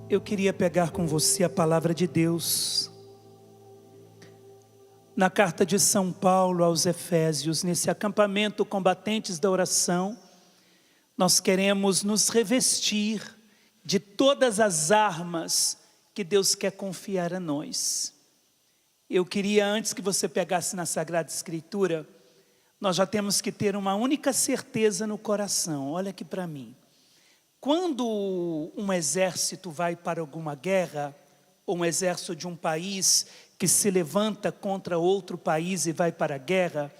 Eu queria pegar com você a palavra de Deus. Na carta de São Paulo aos Efésios, nesse acampamento Combatentes da Oração, nós queremos nos revestir de todas as armas que Deus quer confiar a nós. Eu queria, antes que você pegasse na Sagrada Escritura, nós já temos que ter uma única certeza no coração. Olha aqui para mim. Quando um exército vai para alguma guerra, ou um exército de um país que se levanta contra outro país e vai para a guerra,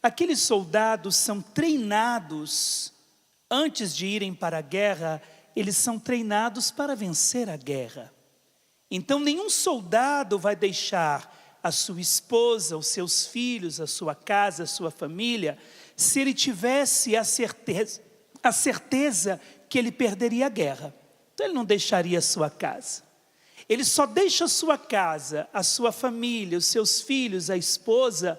aqueles soldados são treinados, antes de irem para a guerra, eles são treinados para vencer a guerra. Então nenhum soldado vai deixar a sua esposa, os seus filhos, a sua casa, a sua família, se ele tivesse a certeza que ele perderia a guerra. Então ele não deixaria a sua casa. Ele só deixa a sua casa, a sua família, os seus filhos, a esposa,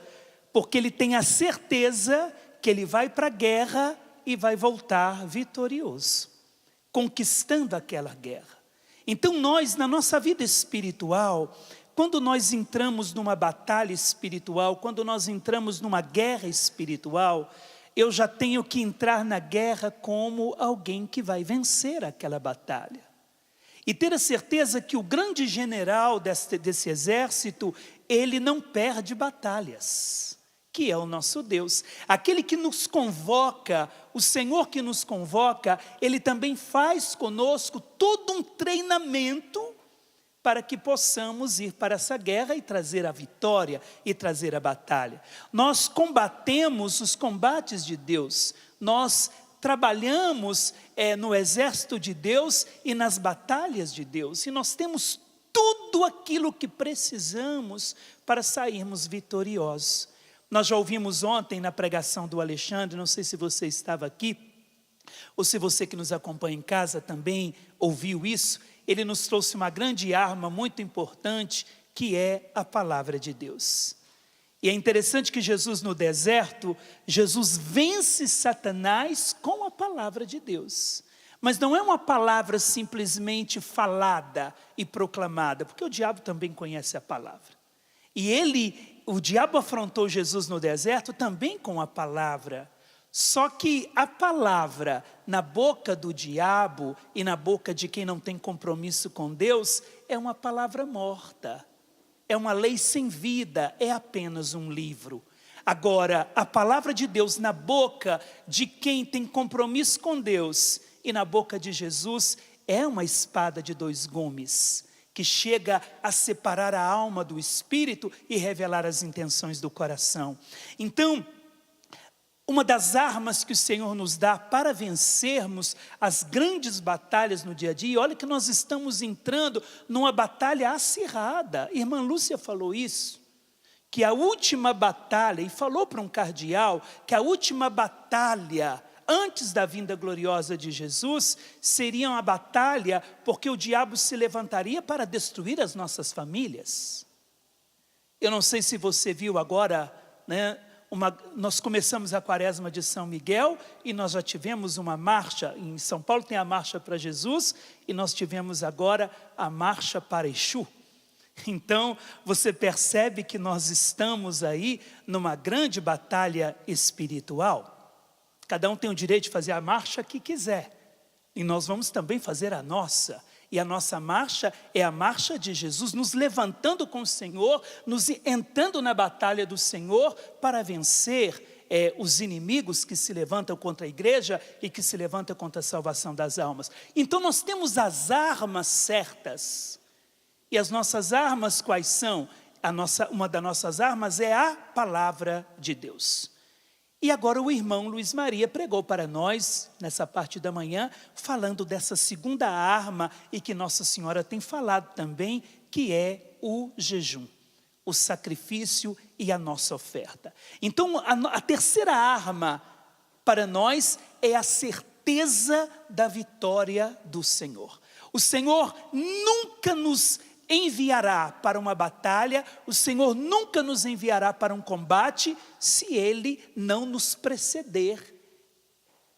porque ele tem a certeza que ele vai para a guerra e vai voltar vitorioso, conquistando aquela guerra. Então nós, na nossa vida espiritual, quando nós entramos numa batalha espiritual, quando nós entramos numa guerra espiritual, eu já tenho que entrar na guerra como alguém que vai vencer aquela batalha. E ter a certeza que o grande general desse exército, ele não perde batalhas, que é o nosso Deus. Aquele que nos convoca, o Senhor que nos convoca, Ele também faz conosco todo um treinamento para que possamos ir para essa guerra e trazer a vitória e trazer a batalha. Nós combatemos os combates de Deus, nós trabalhamos no exército de Deus e nas batalhas de Deus, e nós temos tudo aquilo que precisamos para sairmos vitoriosos. Nós já ouvimos ontem na pregação do Alexandre, não sei se você estava aqui, ou se você que nos acompanha em casa também ouviu isso. Ele nos trouxe uma grande arma muito importante, que é a palavra de Deus. E é interessante que Jesus no deserto, Jesus vence Satanás com a palavra de Deus. Mas não é uma palavra simplesmente falada e proclamada, porque o diabo também conhece a palavra. E o diabo afrontou Jesus no deserto também com a palavra. Só que a palavra na boca do diabo e na boca de quem não tem compromisso com Deus é uma palavra morta, é uma lei sem vida, é apenas um livro. Agora, a palavra de Deus na boca de quem tem compromisso com Deus e na boca de Jesus é uma espada de dois gumes, que chega a separar a alma do espírito e revelar as intenções do coração. Então, uma das armas que o Senhor nos dá para vencermos as grandes batalhas no dia a dia, e olha que nós estamos entrando numa batalha acirrada. Irmã Lúcia falou isso, que a última batalha, e falou para um cardeal, que a última batalha antes da vinda gloriosa de Jesus, seria uma batalha porque o diabo se levantaria para destruir as nossas famílias. Eu não sei se você viu agora, né? Nós começamos a quaresma de São Miguel e nós já tivemos uma marcha, em São Paulo tem a marcha para Jesus e nós tivemos agora a marcha para Exu. Então você percebe que nós estamos aí numa grande batalha espiritual. Cada um tem o direito de fazer a marcha que quiser e nós vamos também fazer a nossa. E a nossa marcha é a marcha de Jesus, nos levantando com o Senhor, nos entrando na batalha do Senhor para vencer os inimigos que se levantam contra a igreja e que se levantam contra a salvação das almas. Então nós temos as armas certas. E as nossas armas quais são? Uma das nossas armas é a palavra de Deus. E agora o irmão Luiz Maria pregou para nós, nessa parte da manhã, falando dessa segunda arma e que Nossa Senhora tem falado também, que é o jejum, o sacrifício e a nossa oferta. Então a terceira arma para nós é a certeza da vitória do Senhor. O Senhor nunca nos enviará para uma batalha, o Senhor nunca nos enviará para um combate, se Ele não nos preceder.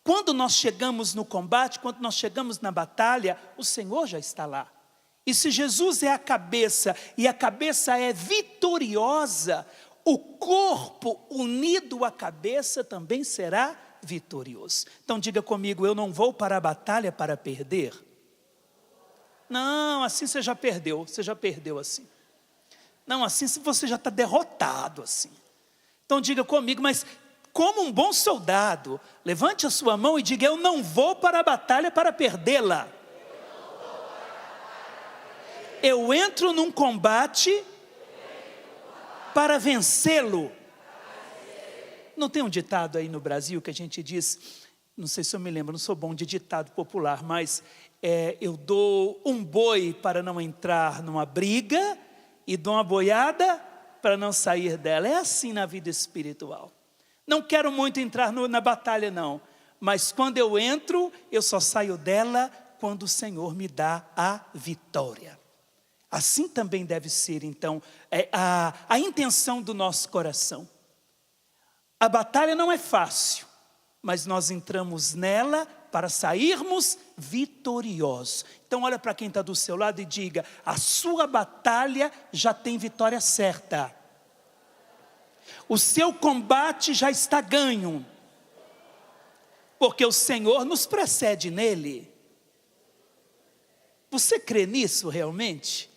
Quando nós chegamos no combate, quando nós chegamos na batalha, o Senhor já está lá. E se Jesus é a cabeça, e a cabeça é vitoriosa, o corpo unido à cabeça também será vitorioso. Então diga comigo, eu não vou para a batalha para perder. Não, assim você já perdeu assim. Não, assim você já está derrotado assim. Então diga comigo, mas como um bom soldado, levante a sua mão e diga, eu não vou para a batalha para perdê-la. Eu entro num combate para vencê-lo. Não tem um ditado aí no Brasil que a gente diz, não sei se eu me lembro, não sou bom de ditado popular, mas eu dou um boi para não entrar numa briga e dou uma boiada para não sair dela. É assim na vida espiritual. Não quero muito entrar na batalha não, mas quando eu entro, eu só saio dela quando o Senhor me dá a vitória. Assim também deve ser, então, a intenção do nosso coração. A batalha não é fácil, mas nós entramos nela para sairmos vitoriosos. Então olha para quem está do seu lado e diga, a sua batalha já tem vitória certa. O seu combate já está ganho, porque o Senhor nos precede nele. Você crê nisso realmente?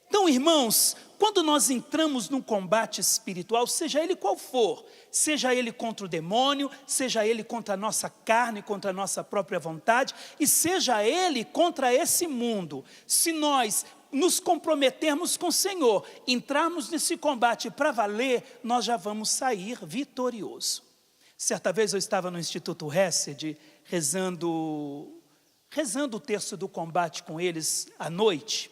Então, irmãos, quando nós entramos num combate espiritual, seja ele qual for, seja ele contra o demônio, seja ele contra a nossa carne, contra a nossa própria vontade, e seja ele contra esse mundo, se nós nos comprometermos com o Senhor, entrarmos nesse combate para valer, nós já vamos sair vitorioso. Certa vez eu estava no Instituto Hesed, rezando o texto do combate com eles à noite.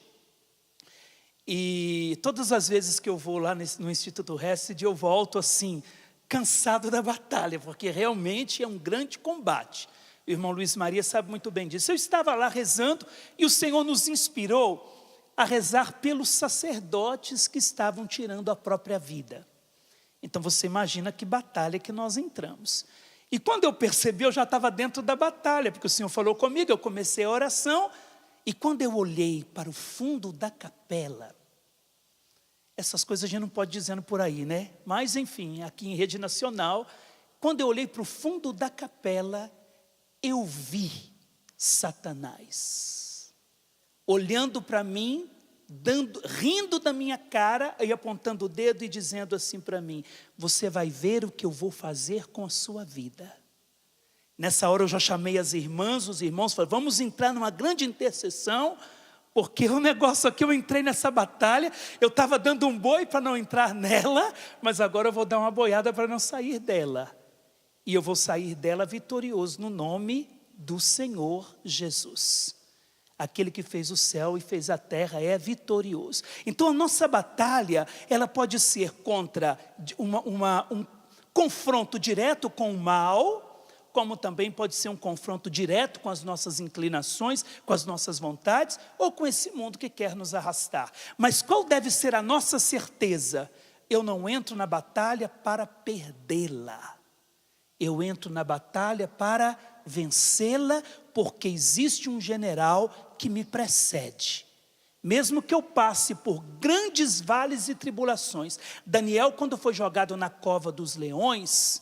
E todas as vezes que eu vou lá no Instituto Hesed, eu volto assim, cansado da batalha, porque realmente é um grande combate. O irmão Luiz Maria sabe muito bem disso. Eu estava lá rezando e o Senhor nos inspirou a rezar pelos sacerdotes que estavam tirando a própria vida. Então você imagina que batalha que nós entramos. E quando eu percebi, eu já estava dentro da batalha, porque o Senhor falou comigo, eu comecei a oração, e quando eu olhei para o fundo da capela, essas coisas a gente não pode dizendo por aí, né? Mas enfim, aqui em rede nacional, quando eu olhei para o fundo da capela, eu vi Satanás, olhando para mim, rindo da minha cara e apontando o dedo e dizendo assim para mim, você vai ver o que eu vou fazer com a sua vida. Nessa hora eu já chamei as irmãs, os irmãos, falei, vamos entrar numa grande intercessão, porque o negócio aqui, eu entrei nessa batalha, eu estava dando um boi para não entrar nela, mas agora eu vou dar uma boiada para não sair dela. E eu vou sair dela vitorioso no nome do Senhor Jesus. Aquele que fez o céu e fez a terra é vitorioso. Então a nossa batalha, ela pode ser contra um confronto direto com o mal, como também pode ser um confronto direto com as nossas inclinações, com as nossas vontades, ou com esse mundo que quer nos arrastar. Mas qual deve ser a nossa certeza? Eu não entro na batalha para perdê-la. Eu entro na batalha para vencê-la, porque existe um general que me precede. Mesmo que eu passe por grandes vales e tribulações. Daniel, quando foi jogado na cova dos leões,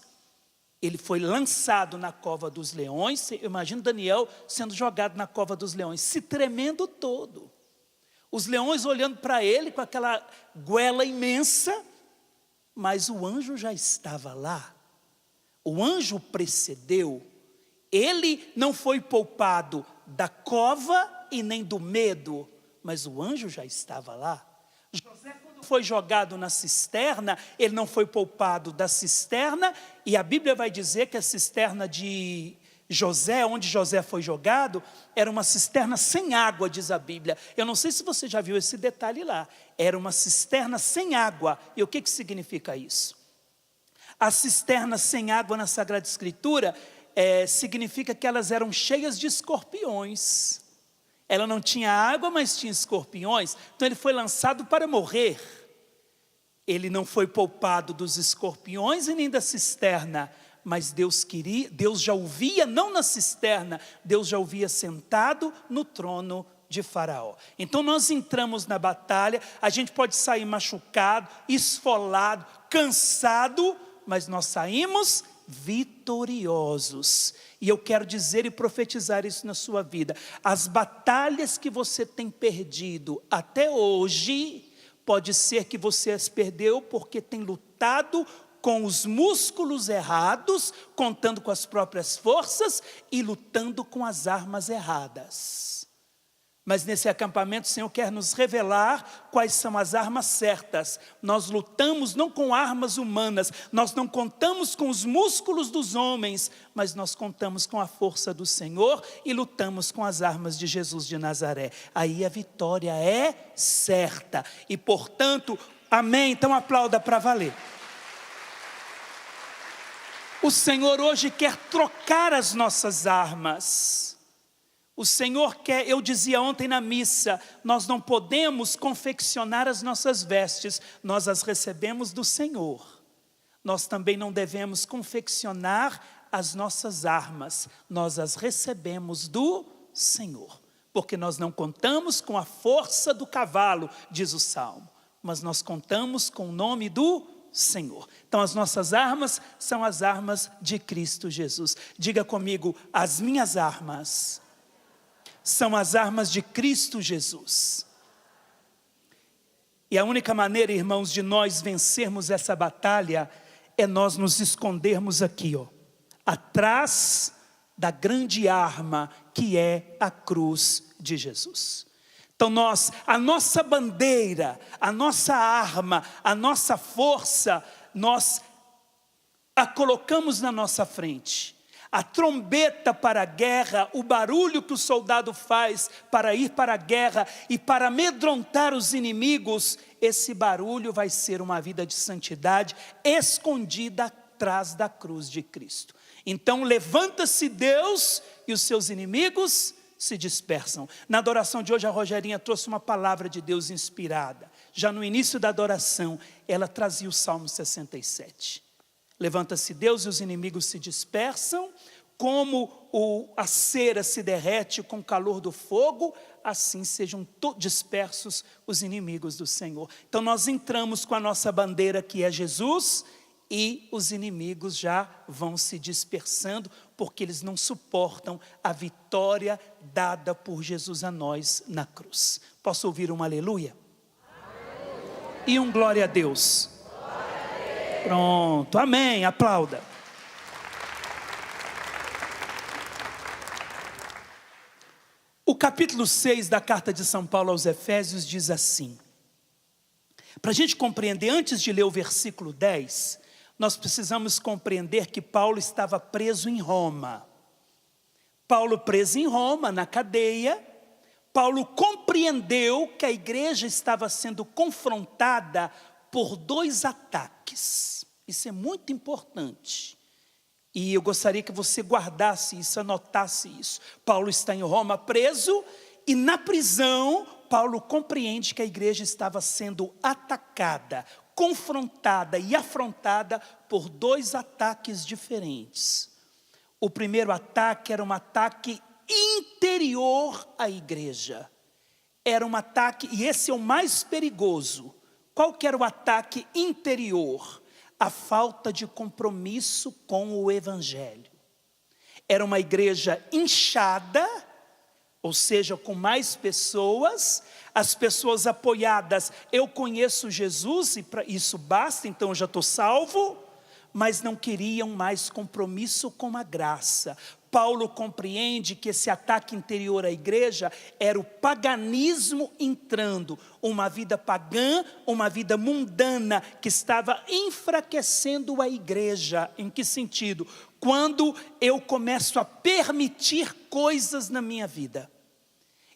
ele foi lançado na cova dos leões. Imagina Daniel sendo jogado na cova dos leões, se tremendo todo. Os leões olhando para ele com aquela goela imensa, mas o anjo já estava lá. O anjo precedeu. Ele não foi poupado da cova e nem do medo, mas o anjo já estava lá. José, quando foi jogado na cisterna, ele não foi poupado da cisterna, e a Bíblia vai dizer que a cisterna de José, onde José foi jogado, era uma cisterna sem água, diz a Bíblia. Eu não sei se você já viu esse detalhe lá. Era uma cisterna sem água. E o que significa isso? A cisterna sem água na Sagrada Escritura significa que elas eram cheias de escorpiões. Ela não tinha água, mas tinha escorpiões. Então ele foi lançado para morrer. Ele não foi poupado dos escorpiões e nem da cisterna, mas Deus já o via, não na cisterna, Deus já o via sentado no trono de Faraó. Então nós entramos na batalha, a gente pode sair machucado, esfolado, cansado, mas nós saímos vitoriosos. E eu quero dizer e profetizar isso na sua vida. As batalhas que você tem perdido até hoje, pode ser que você as perdeu porque tem lutado com os músculos errados, contando com as próprias forças e lutando com as armas erradas. Mas nesse acampamento o Senhor quer nos revelar quais são as armas certas. Nós lutamos não com armas humanas, nós não contamos com os músculos dos homens, mas nós contamos com a força do Senhor e lutamos com as armas de Jesus de Nazaré. Aí a vitória é certa e, portanto, amém, então aplauda para valer. O Senhor hoje quer trocar as nossas armas. O Senhor quer, eu dizia ontem na missa, nós não podemos confeccionar as nossas vestes, nós as recebemos do Senhor. Nós também não devemos confeccionar as nossas armas, nós as recebemos do Senhor. Porque nós não contamos com a força do cavalo, diz o Salmo, mas nós contamos com o nome do Senhor. Então as nossas armas são as armas de Cristo Jesus. Diga comigo, as minhas armas são as armas de Cristo Jesus. E a única maneira, irmãos, de nós vencermos essa batalha é nós nos escondermos aqui, ó, atrás da grande arma que é a cruz de Jesus. Então a nossa bandeira, a nossa arma, a nossa força, nós a colocamos na nossa frente. A trombeta para a guerra, o barulho que o soldado faz para ir para a guerra e para amedrontar os inimigos, esse barulho vai ser uma vida de santidade escondida atrás da cruz de Cristo. Então levanta-se Deus e os seus inimigos se dispersam. Na adoração de hoje a Rogerinha trouxe uma palavra de Deus inspirada. Já no início da adoração ela trazia o Salmo 67. Levanta-se Deus e os inimigos se dispersam, como a cera se derrete com o calor do fogo, assim sejam dispersos os inimigos do Senhor. Então nós entramos com a nossa bandeira que é Jesus, e os inimigos já vão se dispersando, porque eles não suportam a vitória dada por Jesus a nós na cruz. Posso ouvir um aleluia? Aleluia. E um glória a Deus. Pronto, amém, aplauda. O capítulo 6 da carta de São Paulo aos Efésios diz assim. Para a gente compreender, antes de ler o versículo 10, nós precisamos compreender que Paulo estava preso em Roma. Paulo preso em Roma, na cadeia, Paulo compreendeu que a igreja estava sendo confrontada por 2 ataques. Isso é muito importante. E eu gostaria que você guardasse isso, anotasse isso. Paulo está em Roma preso e na prisão, Paulo compreende que a igreja estava sendo atacada, confrontada e afrontada por 2 ataques diferentes. O primeiro ataque era um ataque interior à igreja. Era um ataque, e esse é o mais perigoso. Qual que era o ataque interior? A falta de compromisso com o Evangelho. Era uma igreja inchada, ou seja, com mais pessoas, as pessoas apoiadas, eu conheço Jesus e para isso basta, então eu já estou salvo, mas não queriam mais compromisso com a graça. Paulo compreende que esse ataque interior à igreja era o paganismo entrando, uma vida pagã, uma vida mundana que estava enfraquecendo a igreja. Em que sentido? Quando eu começo a permitir coisas na minha vida,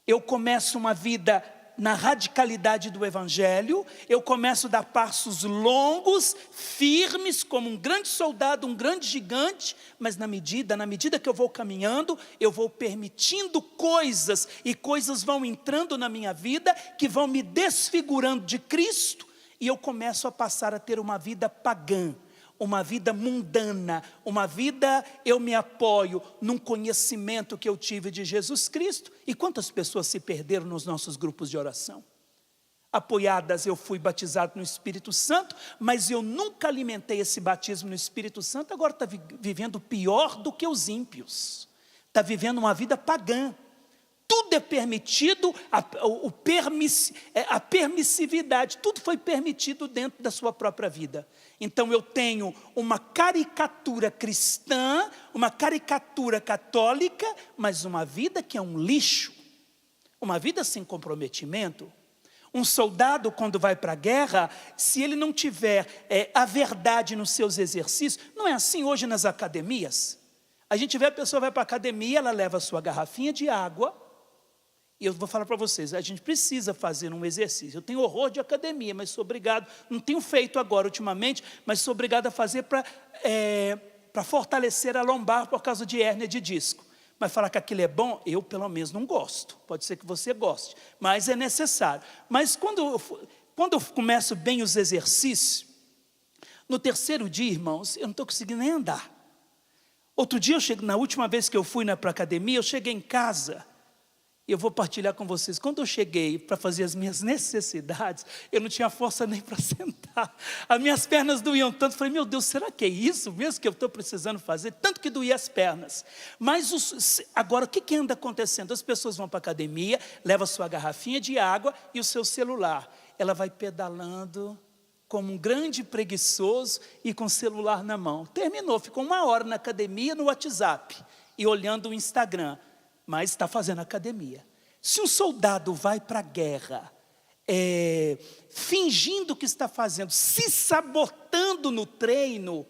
eu começo uma vida na radicalidade do Evangelho, eu começo a dar passos longos, firmes, como um grande soldado, um grande gigante, mas na medida que eu vou caminhando, eu vou permitindo coisas, e coisas vão entrando na minha vida, que vão me desfigurando de Cristo, e eu começo a passar a ter uma vida pagã, uma vida mundana, uma vida eu me apoio num conhecimento que eu tive de Jesus Cristo. E quantas pessoas se perderam nos nossos grupos de oração? Apoiadas, eu fui batizado no Espírito Santo, mas eu nunca alimentei esse batismo no Espírito Santo, agora está vivendo pior do que os ímpios. Está vivendo uma vida pagã. Tudo é permitido, a permissividade, tudo foi permitido dentro da sua própria vida. Então eu tenho uma caricatura cristã, uma caricatura católica, mas uma vida que é um lixo, uma vida sem comprometimento. Um soldado, quando vai para a guerra, se ele não tiver a verdade nos seus exercícios, não é assim hoje nas academias? A gente vê a pessoa vai para a academia, ela leva a sua garrafinha de água. E eu vou falar para vocês, a gente precisa fazer um exercício. Eu tenho horror de academia, mas sou obrigado, não tenho feito agora ultimamente, mas sou obrigado a fazer para fortalecer a lombar por causa de hérnia de disco. Mas falar que aquilo é bom, eu pelo menos não gosto. Pode ser que você goste, mas é necessário. Mas quando eu começo bem os exercícios, no terceiro dia, irmãos, eu não estou conseguindo nem andar. Outro dia, na última vez que eu fui para a academia, eu cheguei em casa. E eu vou partilhar com vocês, quando eu cheguei para fazer as minhas necessidades, eu não tinha força nem para sentar, as minhas pernas doíam tanto, falei, meu Deus, será que é isso mesmo que eu estou precisando fazer? Tanto que doía as pernas. Mas agora, o que anda acontecendo? As pessoas vão para a academia, levam a sua garrafinha de água e o seu celular. Ela vai pedalando como um grande preguiçoso e com o celular na mão. Terminou, ficou 1 hora na academia, no WhatsApp, e olhando o Instagram. Mas está fazendo academia. Se um soldado vai para a guerra, fingindo que está fazendo, se sabotando no treino,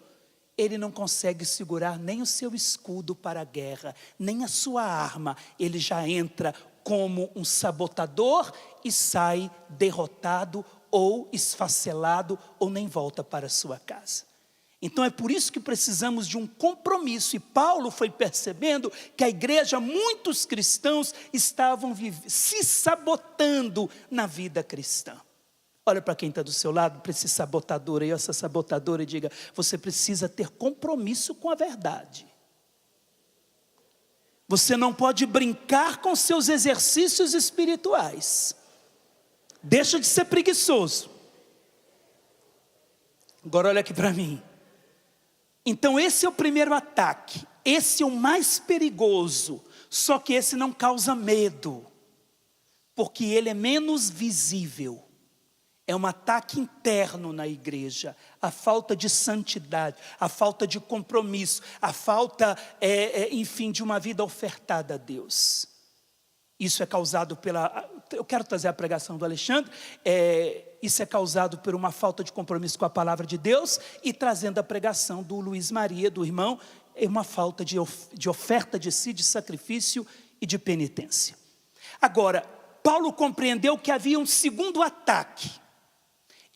ele não consegue segurar nem o seu escudo para a guerra, nem a sua arma. Ele já entra como um sabotador e sai derrotado ou esfacelado ou nem volta para a sua casa. Então é por isso que precisamos de um compromisso. E Paulo foi percebendo que a igreja, muitos cristãos estavam se sabotando na vida cristã. Olha para quem está do seu lado, para esse sabotador aí, essa sabotadora, e diga, você precisa ter compromisso com a verdade. Você não pode brincar com seus exercícios espirituais. Deixa de ser preguiçoso. Agora olha aqui para mim. Então esse é o primeiro ataque, esse é o mais perigoso, só que esse não causa medo, porque ele é menos visível. É um ataque interno na igreja, a falta de santidade, a falta de compromisso, a falta, enfim, de uma vida ofertada a Deus. Isso é causado eu quero trazer a pregação do Alexandre, isso é causado por uma falta de compromisso com a palavra de Deus, e trazendo a pregação do Luiz Maria, do irmão, é uma falta de oferta de si, de sacrifício e de penitência. Agora, Paulo compreendeu que havia um segundo ataque.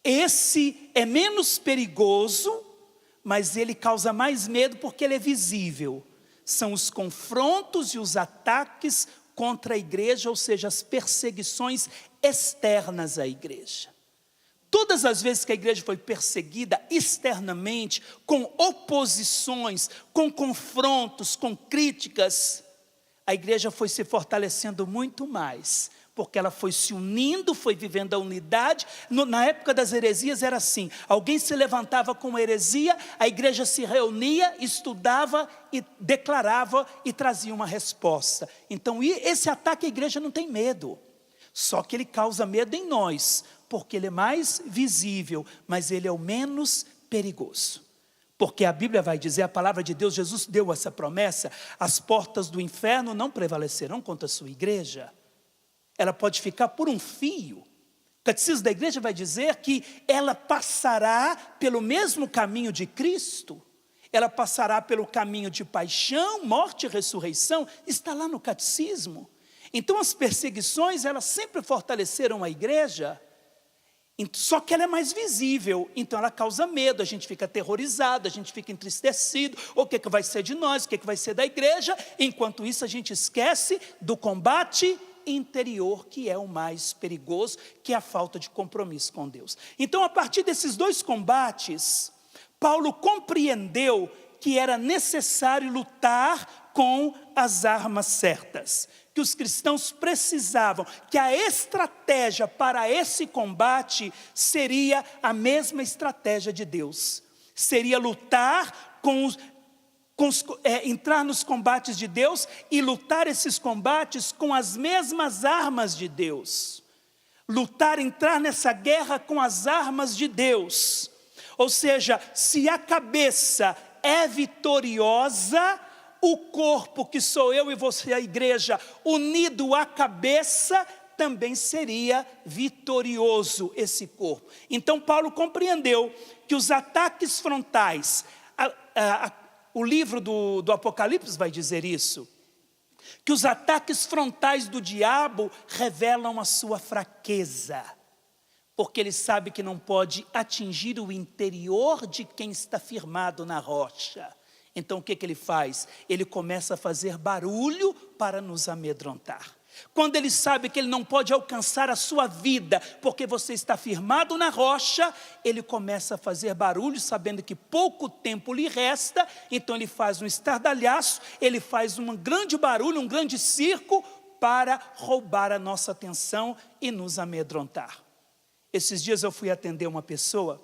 Esse é menos perigoso, mas ele causa mais medo porque ele é visível. São os confrontos e os ataques contra a igreja, ou seja, as perseguições externas à igreja. Todas as vezes que a igreja foi perseguida externamente, com oposições, com confrontos, com críticas, a igreja foi se fortalecendo muito mais, porque ela foi se unindo, foi vivendo a unidade. Na época das heresias era assim, alguém se levantava com uma heresia, a igreja se reunia, estudava e declarava e trazia uma resposta. Então esse ataque a igreja não tem medo, só que ele causa medo em nós, porque ele é mais visível, mas ele é o menos perigoso. Porque a Bíblia vai dizer, a palavra de Deus, Jesus deu essa promessa, as portas do inferno não prevalecerão contra a sua igreja. Ela pode ficar por um fio. O catecismo da igreja vai dizer que ela passará pelo mesmo caminho de Cristo. Ela passará pelo caminho de paixão, morte e ressurreição. Está lá no catecismo. Então as perseguições, elas sempre fortaleceram a igreja. Só que ela é mais visível, então ela causa medo, a gente fica aterrorizado, a gente fica entristecido, o que vai ser de nós, o que vai ser da igreja. Enquanto isso a gente esquece do combate interior, que é o mais perigoso, que é a falta de compromisso com Deus. Então, a partir desses dois combates, Paulo compreendeu que era necessário lutar com as armas certas, que os cristãos precisavam, que a estratégia para esse combate seria a mesma estratégia de Deus. Seria lutar entrar nos combates de Deus e lutar esses combates com as mesmas armas de Deus. Entrar nessa guerra com as armas de Deus. Ou seja, se a cabeça é vitoriosa, o corpo, que sou eu e você, a igreja, unido à cabeça, também seria vitorioso esse corpo. Então Paulo compreendeu que os ataques frontais, o livro do Apocalipse vai dizer isso, que os ataques frontais do diabo revelam a sua fraqueza, porque ele sabe que não pode atingir o interior de quem está firmado na rocha. Então o que ele faz? Ele começa a fazer barulho para nos amedrontar. Quando ele sabe que ele não pode alcançar a sua vida, porque você está firmado na rocha, ele começa a fazer barulho, sabendo que pouco tempo lhe resta, então ele faz um estardalhaço, ele faz um grande barulho, um grande circo, para roubar a nossa atenção e nos amedrontar. Esses dias eu fui atender uma pessoa,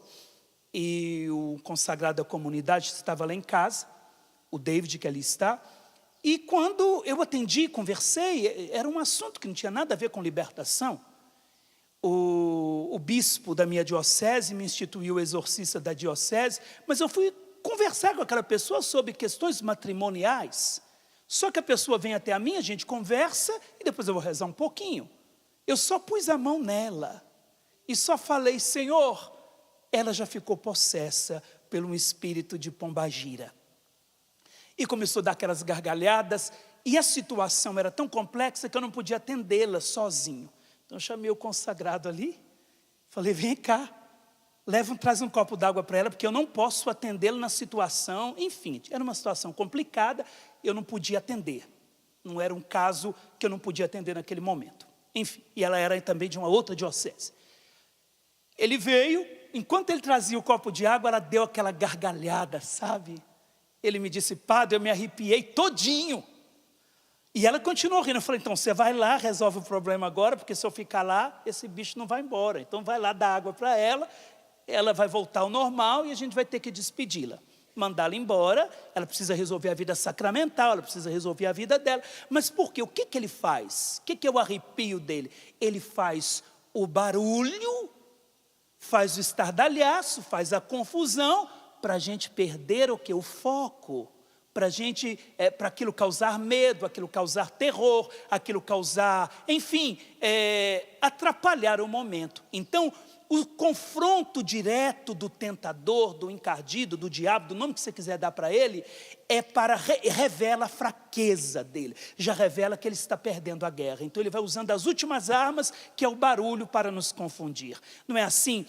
e o consagrado da comunidade estava lá em casa, o David, que ali está, e quando eu atendi, conversei, era um assunto que não tinha nada a ver com libertação. O bispo da minha diocese me instituiu o exorcista da diocese, mas eu fui conversar com aquela pessoa sobre questões matrimoniais. Só que a pessoa vem até a mim, a gente conversa, e depois eu vou rezar um pouquinho. Eu só pus a mão nela, e só falei: Senhor, ela já ficou possessa pelo espírito de pombagira. E começou a dar aquelas gargalhadas, e a situação era tão complexa que eu não podia atendê-la sozinho. Então eu chamei o consagrado ali, falei: vem cá, traz um copo d'água para ela, porque eu não posso atendê-la na situação. Enfim, era uma situação complicada, eu não podia atender. Não era um caso que eu não podia atender naquele momento. Enfim, e ela era também de uma outra diocese. Ele veio, enquanto ele trazia o copo de água, ela deu aquela gargalhada, sabe? Ele me disse: padre, eu me arrepiei todinho. E ela continuou rindo. Eu falei: então você vai lá, resolve o problema agora, porque se eu ficar lá, esse bicho não vai embora. Então vai lá dar água para ela, ela vai voltar ao normal e a gente vai ter que despedi-la. Mandá-la embora, ela precisa resolver a vida sacramental, ela precisa resolver a vida dela. Mas por quê? O que ele faz? O que é o arrepio dele? Ele faz o barulho, faz o estardalhaço, faz a confusão, para a gente perder o que? O foco, para aquilo causar medo, aquilo causar terror, aquilo causar, enfim, atrapalhar o momento. Então, o confronto direto do tentador, do encardido, do diabo, do nome que você quiser dar para ele, revela a fraqueza dele, já revela que ele está perdendo a guerra. Então ele vai usando as últimas armas, que é o barulho, para nos confundir. Não é assim?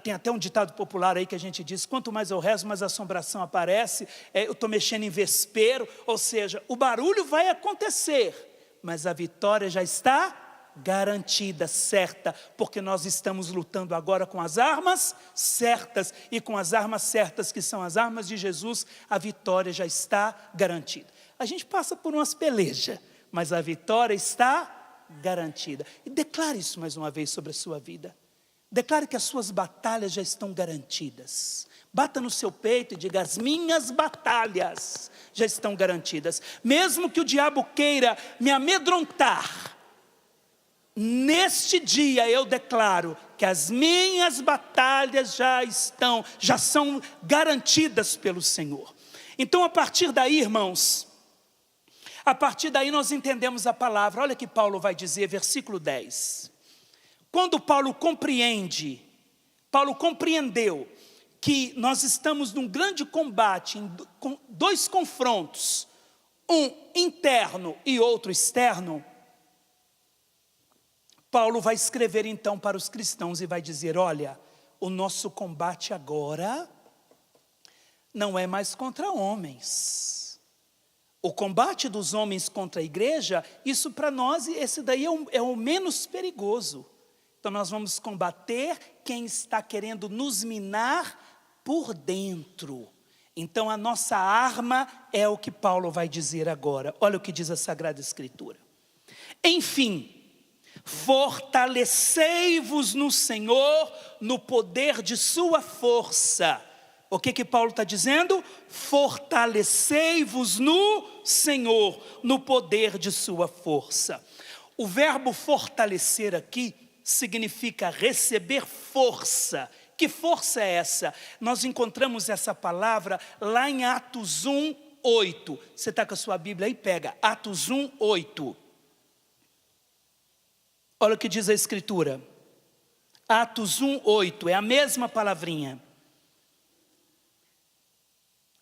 Tem até um ditado popular aí que a gente diz: quanto mais eu rezo, mais a assombração aparece. Eu estou mexendo em vespeiro. Ou seja, o barulho vai acontecer, mas a vitória já está garantida, certa, porque nós estamos lutando agora com as armas certas, e com as armas certas, que são as armas de Jesus, a vitória já está garantida. A gente passa por umas pelejas, mas a vitória está garantida. E declare isso mais uma vez sobre a sua vida. Declare que as suas batalhas já estão garantidas. Bata no seu peito e diga: as minhas batalhas já estão garantidas. Mesmo que o diabo queira me amedrontar, neste dia eu declaro que as minhas batalhas já são garantidas pelo Senhor. Então, a partir daí, irmãos, a partir daí nós entendemos a palavra. Olha que Paulo vai dizer, versículo 10. Quando Paulo compreendeu que nós estamos num grande combate, com dois confrontos, um interno e outro externo, Paulo vai escrever então para os cristãos e vai dizer: olha, o nosso combate agora não é mais contra homens. O combate dos homens contra a igreja, isso para nós, esse daí é o menos perigoso. Então nós vamos combater quem está querendo nos minar por dentro. Então a nossa arma é o que Paulo vai dizer agora. Olha o que diz a Sagrada Escritura. Enfim, fortalecei-vos no Senhor, no poder de sua força. O que Paulo está dizendo? Fortalecei-vos no Senhor, no poder de sua força. O verbo fortalecer aqui significa receber força. Que força é essa? Nós encontramos essa palavra lá em Atos 1, 8. Você está com a sua Bíblia aí? Pega, Atos 1, 8. Olha o que diz a Escritura. Atos 1, 8, é a mesma palavrinha.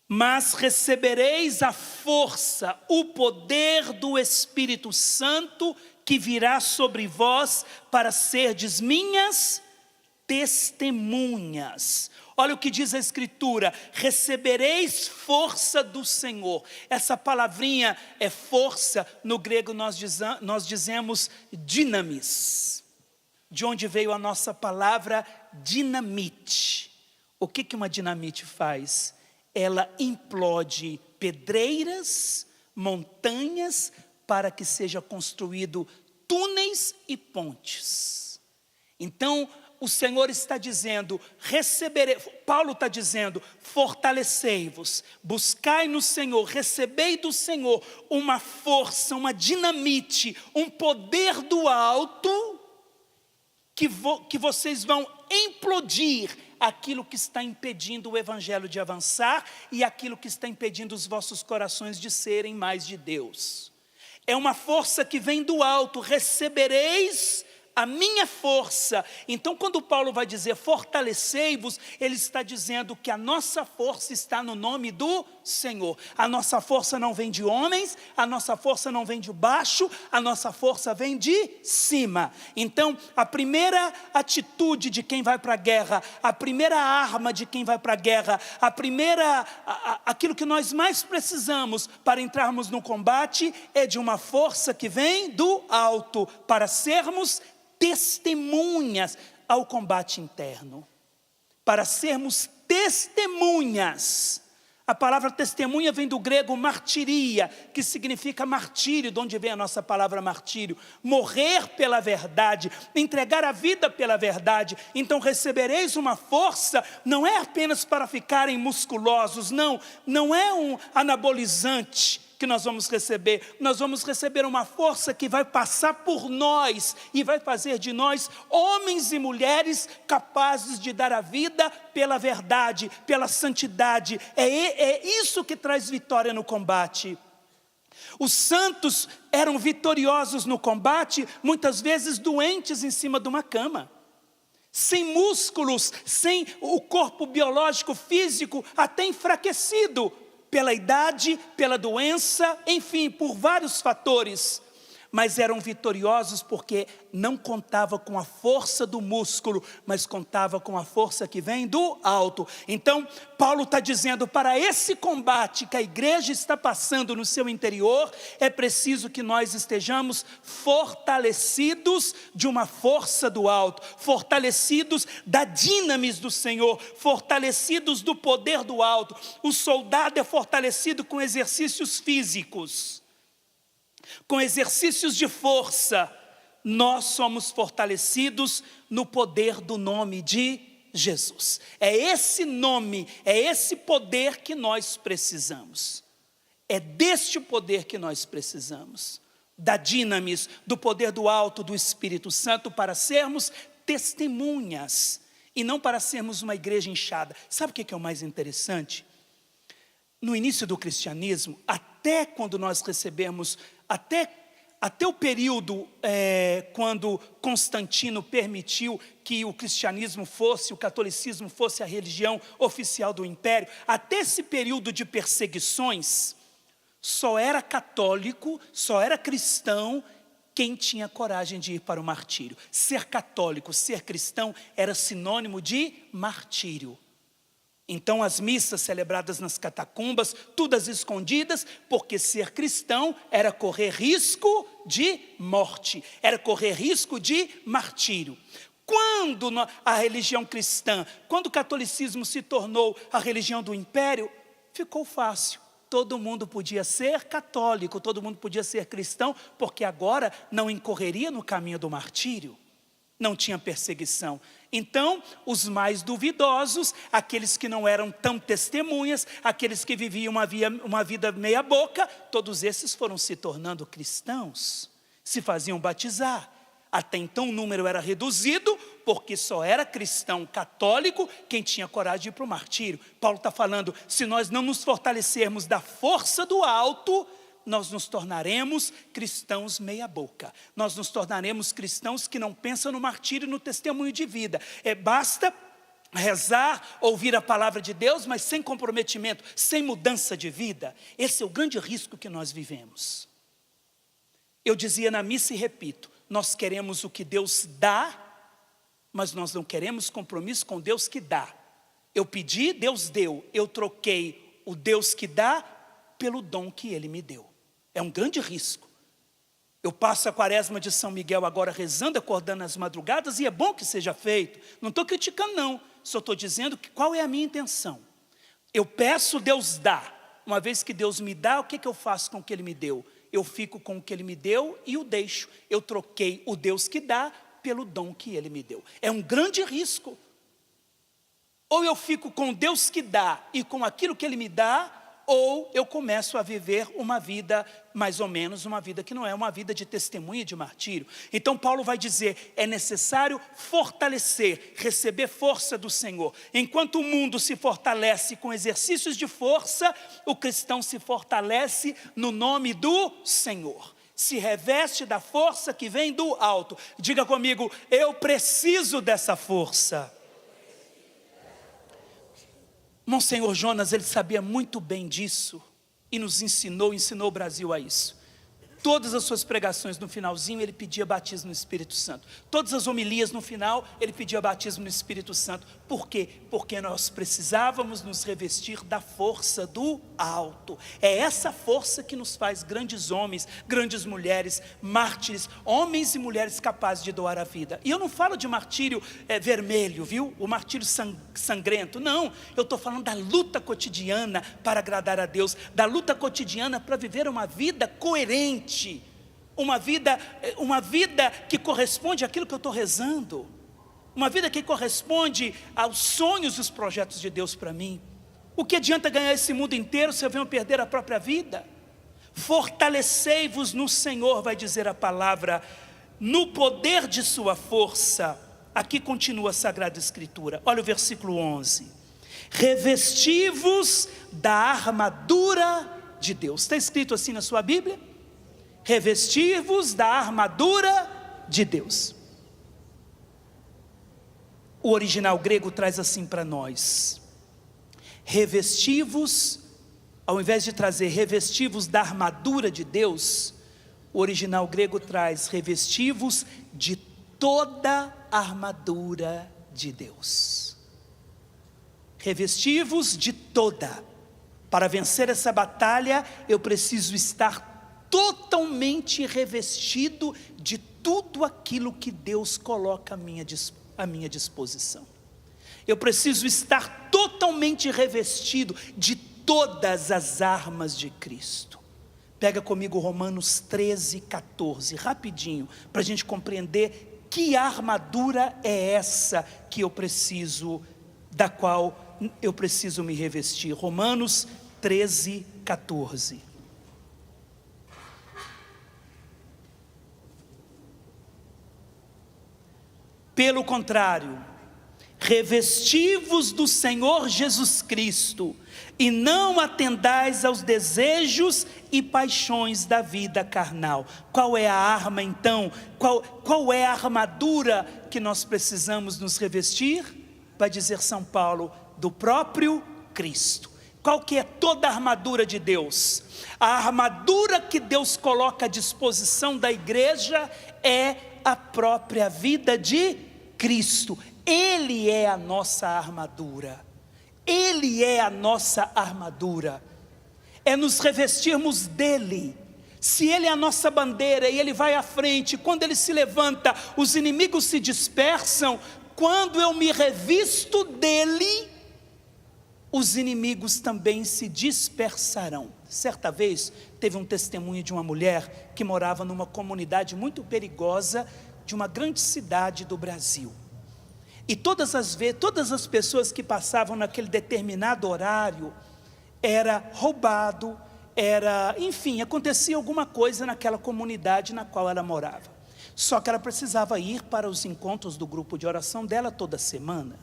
Mas recebereis a força, o poder do Espírito Santo que virá sobre vós para serdes minhas testemunhas. Olha o que diz a Escritura, recebereis força do Senhor. Essa palavrinha é força, no grego nós dizemos dinamis, de onde veio a nossa palavra dinamite. O que uma dinamite faz? Ela implode pedreiras, montanhas, para que seja construído túneis e pontes. Então, o Senhor está dizendo, Paulo está dizendo, fortalecei-vos, buscai no Senhor, recebei do Senhor uma força, uma dinamite, um poder do alto, que vocês vão implodir aquilo que está impedindo o Evangelho de avançar e aquilo que está impedindo os vossos corações de serem mais de Deus. É uma força que vem do alto, recebereis a minha força. Então quando Paulo vai dizer fortalecei-vos, ele está dizendo que a nossa força está no nome do Senhor. A nossa força não vem de homens, a nossa força não vem de baixo, a nossa força vem de cima. Então a primeira atitude de quem vai para a guerra, a primeira arma de quem vai para a guerra, aquilo que nós mais precisamos para entrarmos no combate é de uma força que vem do alto, para sermos testemunhas ao combate interno, para sermos testemunhas. A palavra testemunha vem do grego martiria, que significa martírio, de onde vem a nossa palavra martírio, morrer pela verdade, entregar a vida pela verdade. Então recebereis uma força, não é apenas para ficarem musculosos, não é um anabolizante que nós vamos receber uma força que vai passar por nós e vai fazer de nós homens e mulheres capazes de dar a vida pela verdade, pela santidade. É isso que traz vitória no combate. Os santos eram vitoriosos no combate, muitas vezes doentes em cima de uma cama, sem músculos, sem o corpo biológico, físico, até enfraquecido, pela idade, pela doença, enfim, por vários fatores. Mas eram vitoriosos porque não contava com a força do músculo, mas contava com a força que vem do alto. Então, Paulo está dizendo, para esse combate que a igreja está passando no seu interior, é preciso que nós estejamos fortalecidos de uma força do alto, fortalecidos da dinamis do Senhor, fortalecidos do poder do alto. O soldado é fortalecido com exercícios físicos, com exercícios de força. Nós somos fortalecidos no poder do nome de Jesus. É esse nome, é esse poder que nós precisamos. É deste poder que nós precisamos. Da dinamis, do poder do alto do Espírito Santo, para sermos testemunhas e não para sermos uma igreja inchada. Sabe o que é o mais interessante? No início do cristianismo, até quando nós recebemos, até o período quando Constantino permitiu que o cristianismo o catolicismo fosse a religião oficial do império, até esse período de perseguições, só era católico, só era cristão quem tinha coragem de ir para o martírio. Ser católico, ser cristão era sinônimo de martírio. Então as missas celebradas nas catacumbas, todas escondidas, porque ser cristão era correr risco de morte, era correr risco de martírio. quando a religião cristã, quando o catolicismo se tornou a religião do império, ficou fácil. Todo mundo podia ser católico, todo mundo podia ser cristão, porque agora não incorreria no caminho do martírio. Não tinha perseguição. Então, os mais duvidosos, aqueles que não eram tão testemunhas, aqueles que viviam uma vida meia boca, todos esses foram se tornando cristãos, se faziam batizar. Até então o número era reduzido, porque só era cristão católico quem tinha coragem de ir para o martírio. Paulo está falando, se nós não nos fortalecermos da força do alto, nós nos tornaremos cristãos meia boca. Nós nos tornaremos cristãos que não pensam no martírio e no testemunho de vida. Basta rezar, ouvir a palavra de Deus, mas sem comprometimento, sem mudança de vida. Esse é o grande risco que nós vivemos. Eu dizia na missa e repito, nós queremos o que Deus dá, mas nós não queremos compromisso com Deus que dá. Eu pedi, Deus deu. Eu troquei o Deus que dá pelo dom que Ele me deu. É um grande risco. Eu passo a quaresma de São Miguel agora rezando, acordando às madrugadas, e é bom que seja feito. Não estou criticando não, só estou dizendo qual é a minha intenção. Eu peço, Deus dá. Uma vez que Deus me dá, o que eu faço com o que Ele me deu? Eu fico com o que Ele me deu e o deixo. Eu troquei o Deus que dá pelo dom que Ele me deu. É um grande risco. Ou eu fico com Deus que dá e com aquilo que Ele me dá, ou eu começo a viver uma vida, mais ou menos, uma vida que não é uma vida de testemunha e de martírio. Então Paulo vai dizer, é necessário fortalecer, receber força do Senhor. Enquanto o mundo se fortalece com exercícios de força, o cristão se fortalece no nome do Senhor. Se reveste da força que vem do alto. Diga comigo, eu preciso dessa força. Monsenhor Jonas, ele sabia muito bem disso e nos ensinou o Brasil a isso. Todas as suas pregações no finalzinho ele pedia batismo no Espírito Santo. Todas as homilias no final ele pedia batismo no Espírito Santo. Por quê? Porque nós precisávamos nos revestir da força do alto. É essa força que nos faz grandes homens, grandes mulheres, mártires, homens e mulheres capazes de doar a vida. E eu não falo de martírio vermelho, viu? O martírio sangrento, não. Eu estou falando da luta cotidiana para agradar a Deus, da luta cotidiana para viver uma vida coerente. Uma vida que corresponde àquilo que eu estou rezando, uma vida que corresponde aos sonhos e os projetos de Deus para mim. O que adianta ganhar esse mundo inteiro se eu venho perder a própria vida? Fortalecei-vos no Senhor, vai dizer a palavra, no poder de sua força. Aqui continua a Sagrada Escritura, olha o versículo 11, revesti-vos da armadura de Deus. Está escrito assim na sua Bíblia? Revestir-vos da armadura de Deus. O original grego traz assim para nós, revesti-vos, ao invés de trazer revesti-vos da armadura de Deus, o original grego traz revesti-vos de toda a armadura de Deus. Revesti-vos de toda. Para vencer essa batalha, eu preciso estar totalmente revestido de tudo aquilo que Deus coloca à minha disposição. Eu preciso estar totalmente revestido de todas as armas de Cristo. Pega comigo Romanos 13, 14, rapidinho, para a gente compreender que armadura é essa que eu preciso, da qual eu preciso me revestir. Romanos 13, 14. Pelo contrário, revesti-vos do Senhor Jesus Cristo, e não atendais aos desejos e paixões da vida carnal. Qual é a arma então? Qual é a armadura que nós precisamos nos revestir? Vai dizer São Paulo, do próprio Cristo. Qual que é toda a armadura de Deus? A armadura que Deus coloca à disposição da igreja é a própria vida de Cristo. Ele é a nossa armadura. Ele é a nossa armadura. É nos revestirmos dele. Se ele é a nossa bandeira e ele vai à frente, quando ele se levanta, os inimigos se dispersam. quando eu me revisto dele, os inimigos também se dispersarão. Certa vez, teve um testemunho de uma mulher que morava numa comunidade muito perigosa de uma grande cidade do Brasil. E todas as pessoas que passavam naquele determinado horário, era roubado, enfim, acontecia alguma coisa naquela comunidade na qual ela morava. Só que ela precisava ir para os encontros do grupo de oração dela toda semana.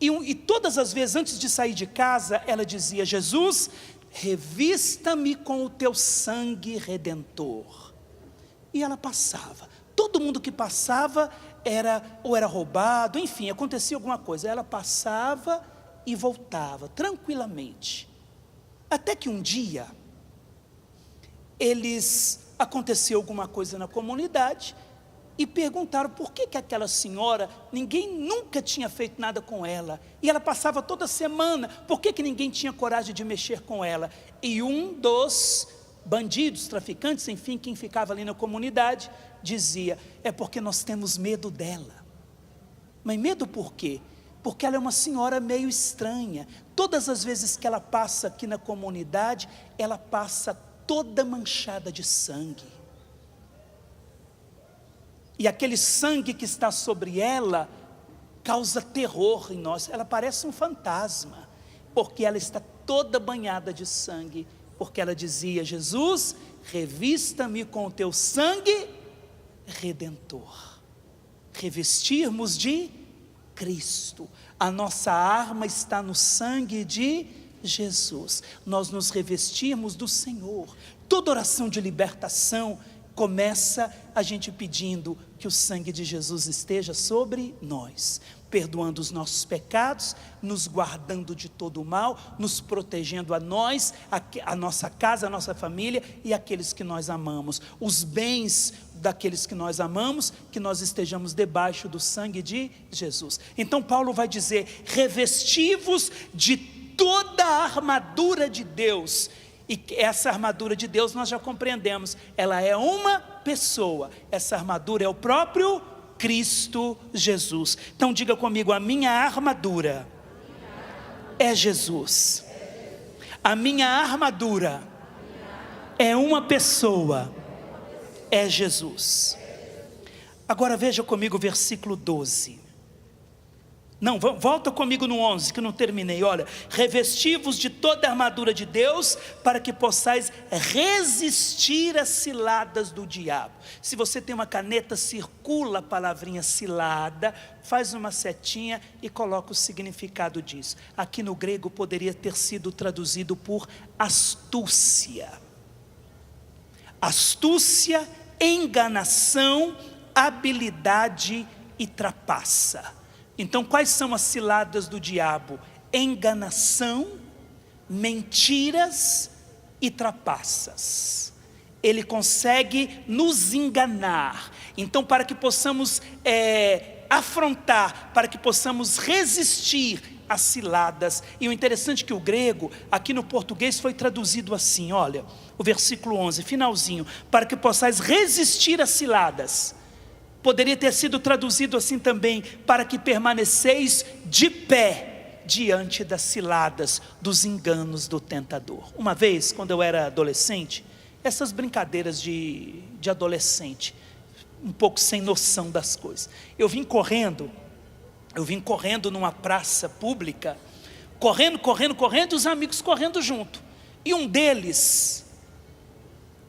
E todas as vezes, antes de sair de casa, ela dizia: Jesus, revista-me com o teu sangue redentor. E ela passava. Todo mundo que passava ou era roubado, enfim, acontecia alguma coisa. Ela passava e voltava tranquilamente. Até que um dia, aconteceu alguma coisa na comunidade e perguntaram por que aquela senhora, ninguém nunca tinha feito nada com ela, e ela passava toda semana, por que ninguém tinha coragem de mexer com ela? E um dos bandidos, traficantes, enfim, quem ficava ali na comunidade, dizia: é porque nós temos medo dela. Mas medo por quê? Porque ela é uma senhora meio estranha. Todas as vezes que ela passa aqui na comunidade, ela passa toda manchada de sangue. E aquele sangue que está sobre ela causa terror em nós. Ela parece um fantasma, porque ela está toda banhada de sangue. Porque ela dizia: Jesus, revista-me com o teu sangue redentor. Revestirmos de Cristo. A nossa arma está no sangue de Jesus. Nós nos revestirmos do Senhor. Toda oração de libertação começa a gente pedindo que o sangue de Jesus esteja sobre nós, perdoando os nossos pecados, nos guardando de todo o mal, nos protegendo a nós, a nossa casa, a nossa família e aqueles que nós amamos, os bens daqueles que nós amamos, que nós estejamos debaixo do sangue de Jesus. Então Paulo vai dizer: revesti-vos de toda a armadura de Deus. E essa armadura de Deus nós já compreendemos, ela é uma pessoa, essa armadura é o próprio Cristo Jesus. Então diga comigo: a minha armadura é Jesus. A minha armadura é uma pessoa, é Jesus. Agora veja comigo o versículo 12. Não, volta comigo no 11, que eu não terminei. Olha: revesti-vos de toda a armadura de Deus, para que possais resistir às ciladas do diabo. Se você tem uma caneta, circula a palavrinha cilada, faz uma setinha e coloca o significado disso. Aqui no grego poderia ter sido traduzido por astúcia. Astúcia, enganação, habilidade e trapaça. Então quais são as ciladas do diabo? Enganação, mentiras e trapaças. Ele consegue nos enganar. Então, para que possamos afrontar, para que possamos resistir às ciladas. E o interessante é que o grego, aqui no português, foi traduzido assim, olha, o versículo 11, finalzinho: para que possais resistir às ciladas. Poderia ter sido traduzido assim também: para que permaneceis de pé diante das ciladas, dos enganos do tentador. Uma vez, quando eu era adolescente, essas brincadeiras de adolescente, um pouco sem noção das coisas, eu vim correndo numa praça pública, correndo, e os amigos correndo junto, e um deles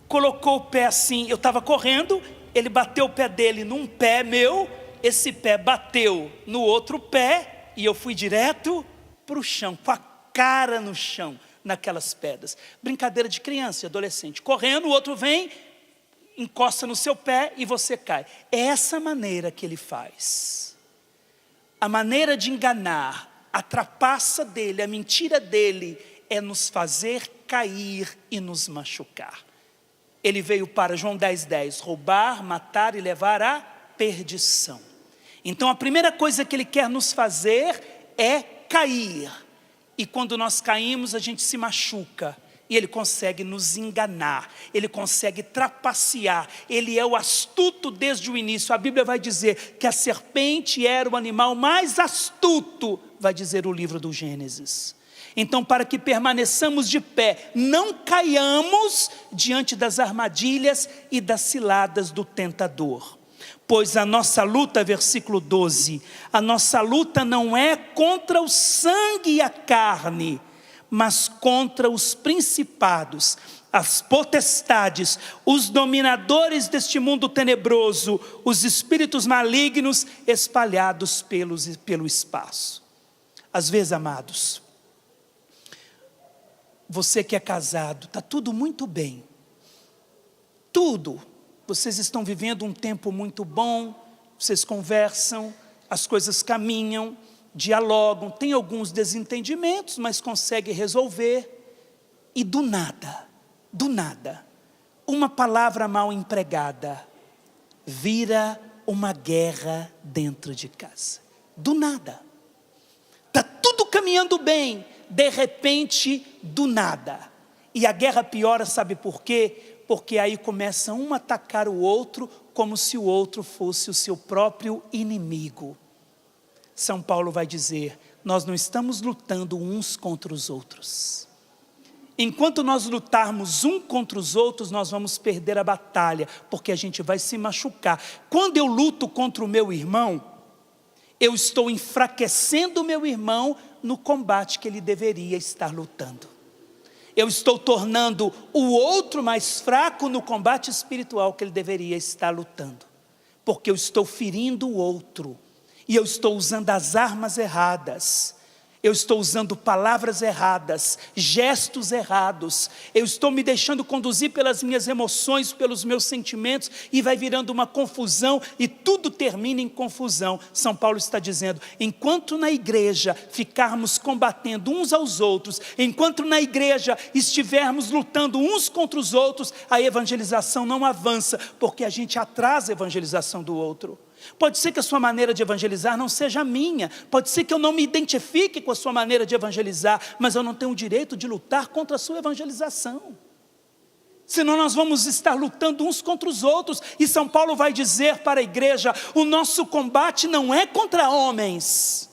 colocou o pé assim, eu estava correndo, ele bateu o pé dele num pé meu, esse pé bateu no outro pé, e eu fui direto para o chão, com a cara no chão, naquelas pedras. Brincadeira de criança e adolescente, correndo, o outro vem, encosta no seu pé e você cai. É essa maneira que ele faz. A maneira de enganar, a trapaça dele, a mentira dele, é nos fazer cair e nos machucar. Ele veio para João 10:10, roubar, matar e levar à perdição. Então a primeira coisa que ele quer nos fazer é cair. E quando nós caímos, a gente se machuca. E ele consegue nos enganar, ele consegue trapacear, ele é o astuto desde o início. A Bíblia vai dizer que a serpente era o animal mais astuto, vai dizer o livro do Gênesis. Então, para que permaneçamos de pé, não caiamos diante das armadilhas e das ciladas do tentador. Pois a nossa luta, versículo 12, a nossa luta não é contra o sangue e a carne, mas contra os principados, as potestades, os dominadores deste mundo tenebroso, os espíritos malignos espalhados pelo espaço. Às vezes, amados, você que é casado, está tudo muito bem, tudo, vocês estão vivendo um tempo muito bom, vocês conversam, as coisas caminham, dialogam, tem alguns desentendimentos, mas consegue resolver, e do nada, uma palavra mal empregada, vira uma guerra dentro de casa, do nada, está tudo caminhando bem, de repente, do nada, e a guerra piora, sabe por quê? Porque aí começa um a atacar o outro, como se o outro fosse o seu próprio inimigo. São Paulo vai dizer, nós não estamos lutando uns contra os outros. Enquanto nós lutarmos um contra os outros, nós vamos perder a batalha, porque a gente vai se machucar. Quando eu luto contra o meu irmão, eu estou enfraquecendo o meu irmão no combate que ele deveria estar lutando. Eu estou tornando o outro mais fraco no combate espiritual que ele deveria estar lutando. Porque eu estou ferindo o outro. E eu estou usando as armas erradas, eu estou usando palavras erradas, gestos errados, eu estou me deixando conduzir pelas minhas emoções, pelos meus sentimentos, e vai virando uma confusão, e tudo termina em confusão. São Paulo está dizendo, enquanto na igreja ficarmos combatendo uns aos outros, enquanto na igreja estivermos lutando uns contra os outros, a evangelização não avança, porque a gente atrasa a evangelização do outro. Pode ser que a sua maneira de evangelizar não seja a minha, pode ser que eu não me identifique com a sua maneira de evangelizar, mas eu não tenho o direito de lutar contra a sua evangelização. Senão nós vamos estar lutando uns contra os outros, e São Paulo vai dizer para a igreja, o nosso combate não é contra homens,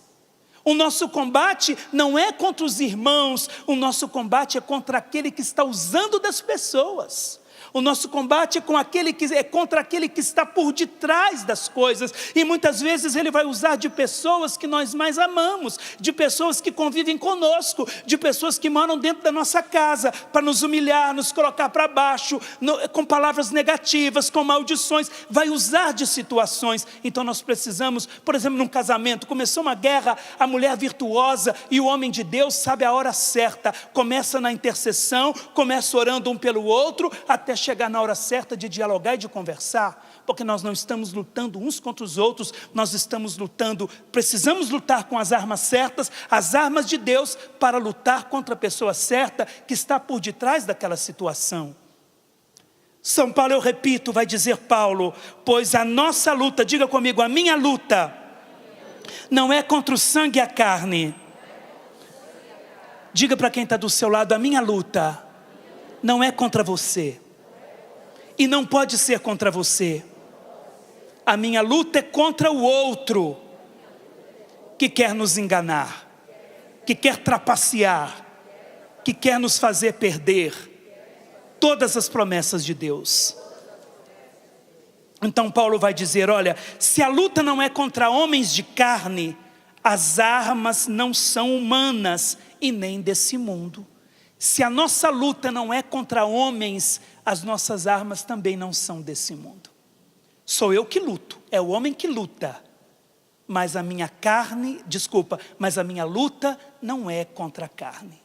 o nosso combate não é contra os irmãos, o nosso combate é contra aquele que está usando das pessoas. O nosso combate é contra aquele que está por detrás das coisas. E muitas vezes ele vai usar de pessoas que nós mais amamos, de pessoas que convivem conosco, de pessoas que moram dentro da nossa casa, para nos humilhar, nos colocar para baixo, com palavras negativas, com maldições. Vai usar de situações. Então nós precisamos, por exemplo, num casamento, começou uma guerra, a mulher virtuosa e o homem de Deus sabe a hora certa. Começa na intercessão, começa orando um pelo outro, até chegar na hora certa de dialogar e de conversar, porque nós não estamos lutando uns contra os outros, nós estamos lutando, precisamos lutar com as armas certas, as armas de Deus, para lutar contra a pessoa certa que está por detrás daquela situação. São Paulo, eu repito, vai dizer Paulo, pois a nossa luta, diga comigo, a minha luta, não é contra o sangue e a carne. Diga para quem está do seu lado, a minha luta não é contra você. E não pode ser contra você. A minha luta é contra o outro, que quer nos enganar, que quer trapacear, que quer nos fazer perder todas as promessas de Deus. Então Paulo vai dizer, olha, se a luta não é contra homens de carne, as armas não são humanas e nem desse mundo. Se a nossa luta não é contra homens, as nossas armas também não são desse mundo. Sou eu que luto, é o homem que luta. Mas a minha minha luta não é contra a carne.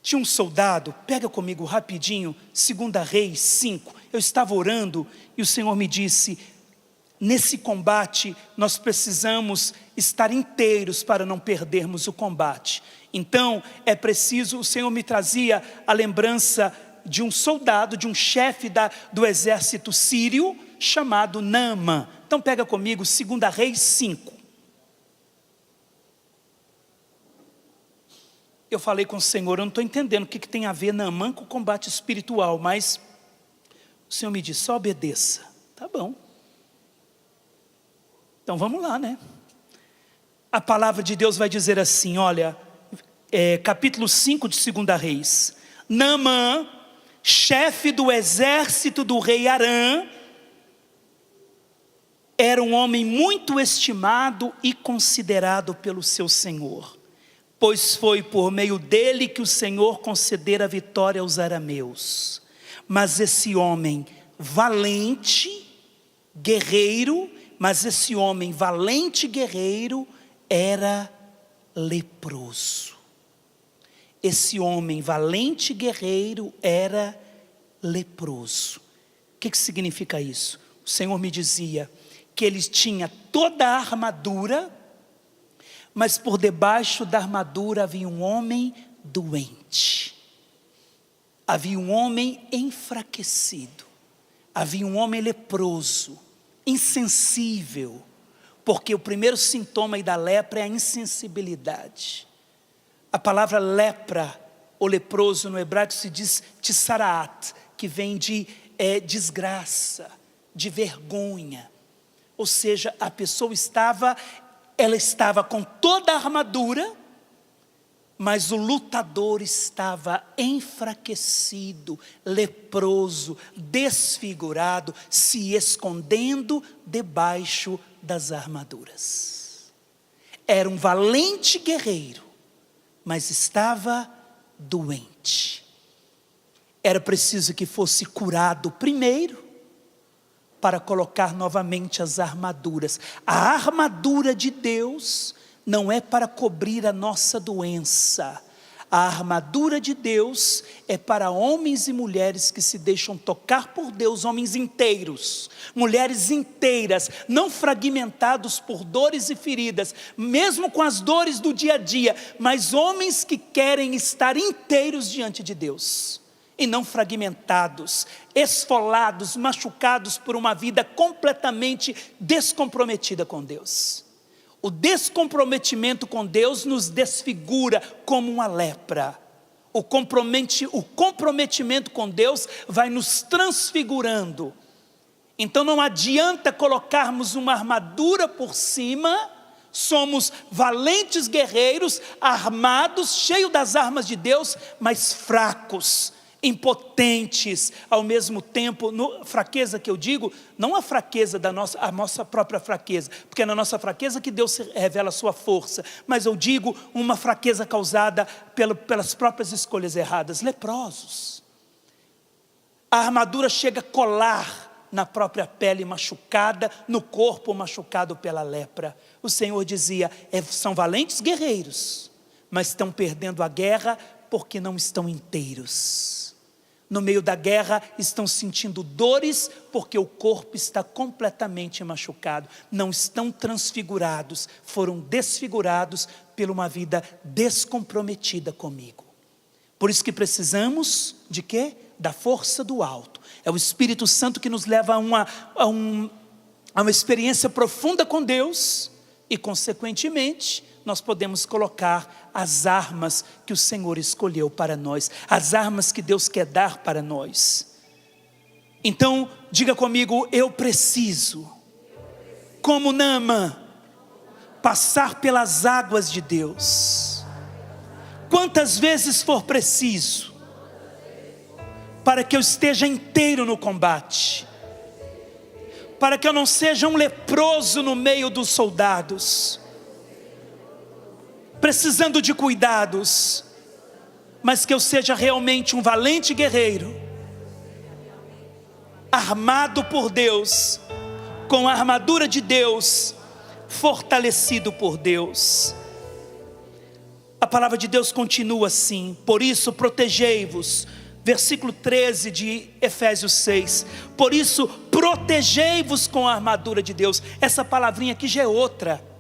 Tinha um soldado, pega comigo rapidinho, 2 Reis 5. Eu estava orando e o Senhor me disse, nesse combate nós precisamos estar inteiros para não perdermos o combate. Então é preciso, o Senhor me trazia a lembrança de um soldado, de um chefe do exército sírio, chamado Naamã. Então pega comigo 2 Reis 5. eu falei com o Senhor, eu não estou entendendo o que tem a ver Naamã com o combate espiritual, mas o Senhor me disse, só obedeça. Tá bom. Então vamos lá, né? A palavra de Deus vai dizer assim, olha, capítulo 5 de 2 Reis. Naamã, chefe do exército do rei Arã, era um homem muito estimado e considerado pelo seu senhor, pois foi por meio dele que o Senhor concedera a vitória aos arameus. Mas esse homem valente, guerreiro, era leproso. Esse homem valente, guerreiro, era leproso. O que significa isso? O Senhor me dizia que ele tinha toda a armadura, mas por debaixo da armadura havia um homem doente. Havia um homem enfraquecido. Havia um homem leproso, insensível, porque o primeiro sintoma da lepra é a insensibilidade. A palavra lepra, ou leproso no hebraico se diz tsaraat, que vem de desgraça, de vergonha. Ou seja, a pessoa estava com toda a armadura, mas o lutador estava enfraquecido, leproso, desfigurado, se escondendo debaixo das armaduras. Era um valente guerreiro, mas estava doente. Era preciso que fosse curado primeiro, para colocar novamente as armaduras. A armadura de Deus não é para cobrir a nossa doença. A armadura de Deus é para homens e mulheres que se deixam tocar por Deus, homens inteiros, mulheres inteiras, não fragmentados por dores e feridas, mesmo com as dores do dia a dia, mas homens que querem estar inteiros diante de Deus. E não fragmentados, esfolados, machucados por uma vida completamente descomprometida com Deus. O descomprometimento com Deus nos desfigura como uma lepra. O comprometimento com Deus vai nos transfigurando. Então não adianta colocarmos uma armadura por cima. Somos valentes guerreiros, armados, cheios das armas de Deus, mas fracos, impotentes, ao mesmo tempo. Fraqueza que eu digo, não a fraqueza a nossa própria fraqueza, porque é na nossa fraqueza que Deus revela a sua força, mas eu digo uma fraqueza causada pelas próprias escolhas erradas, leprosos. A armadura chega a colar na própria pele machucada, no corpo machucado pela lepra. O Senhor dizia, são valentes guerreiros, mas estão perdendo a guerra porque não estão inteiros. No meio da guerra estão sentindo dores porque o corpo está completamente machucado. Não estão transfigurados, foram desfigurados por uma vida descomprometida comigo. Por isso que precisamos de quê? Da força do alto. É o Espírito Santo que nos leva a uma experiência profunda com Deus e, consequentemente, nós podemos colocar as armas que o Senhor escolheu para nós, as armas que Deus quer dar para nós. Então, diga comigo, eu preciso, como Naamã, passar pelas águas de Deus, quantas vezes for preciso, para que eu esteja inteiro no combate, para que eu não seja um leproso no meio dos soldados, precisando de cuidados, mas que eu seja realmente um valente guerreiro, armado por Deus, com a armadura de Deus, fortalecido por Deus. A palavra de Deus continua assim: por isso protegei-vos, versículo 13 de Efésios 6, por isso protegei-vos com a armadura de Deus. Essa palavrinha aqui já é outra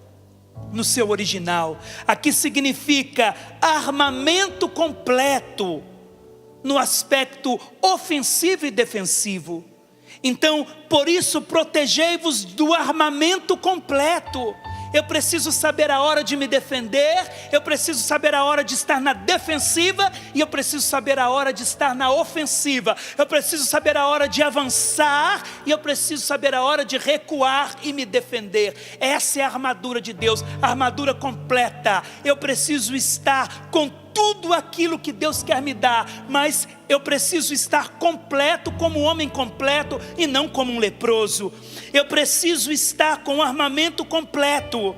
no seu original. Aqui significa armamento completo, no aspecto ofensivo e defensivo. Então, por isso protegei-vos do armamento completo. Eu preciso saber a hora de me defender, eu preciso saber a hora de estar na defensiva e eu preciso saber a hora de estar na ofensiva. Eu preciso saber a hora de avançar e eu preciso saber a hora de recuar e me defender. Essa é a armadura de Deus, a armadura completa. Eu preciso estar com tudo aquilo que Deus quer me dar, mas eu preciso estar completo, como um homem completo e não como um leproso. Eu preciso estar com o armamento completo.